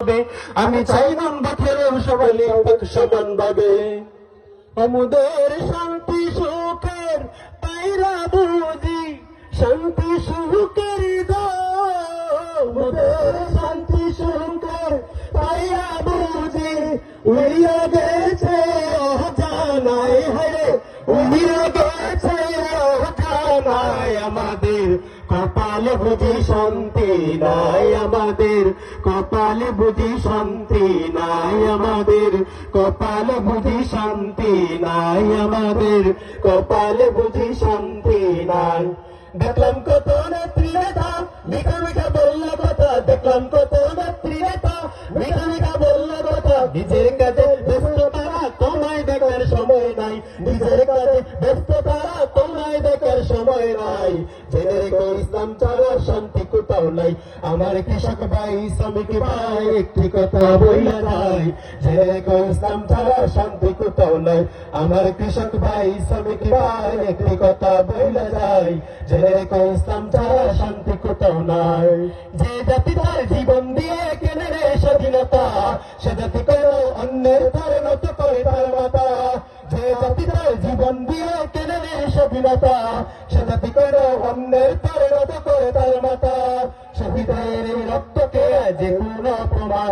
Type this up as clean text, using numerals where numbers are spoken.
ভাবে, আমি চাই বন্ধুদের সবাই লিখুক সমান ভাবে। আমুদের শান্তি সুখের পাইরা বুঝি, শান্তি সুখের আমাদের শান্তি সুখের পাইরা বুঝি, উড়িয়া গেছে অজানায় হারে, উড়িয়া গেছে অজানায়। আমাদের কপালে বুঝি শান্তি নাই, আমাদের কপালে বুঝি শান্তি নাই, আমাদের কপালে বুঝি শান্তি নাই, আমাদের কপালে বুঝি শান্তি নাই। দেখলাম কত নেত্রী নেতা মিঠা মিঠা বলল কথা, দেখলাম কত নেত্রী নেতা মিঠা মিঠা বলল কথা। নিজের কাজে ব্যস্ত তারা, তোমায় দেখার সময় নাই, নিজের কাজে ব্যস্ত তারা, তোমায় দেখার সময় নাই। জেনে রেখো ইসলাম ছাড়া শান্তি কোথাও নাই। আমার কৃষক ভাই শ্রমিক ভাই একটি কথা বইলা যায়, জেনে রেখো ইসলাম ছাড়া শান্তি কোথাও নাই। আমার কৃষক ভাই শ্রমিক ভাই একটি কথা বইলা যায়, জেনে রেখো ইসলাম ছাড়া শান্তি কোথাও নাই। যে জাতি তার জীবন দিয়ে কেনে রে স্বাধীনতা, সে জাতি কোনো অন্যের তার নত করে তার মাতা। যে জাতি তার জীবন দিয়ে কেনে রে স্বাধীনতা, সে জাতি কোনো অন্যের তার নত করে তার মাতা। শহীদের রক্তকে যে কোনো প্রমাণ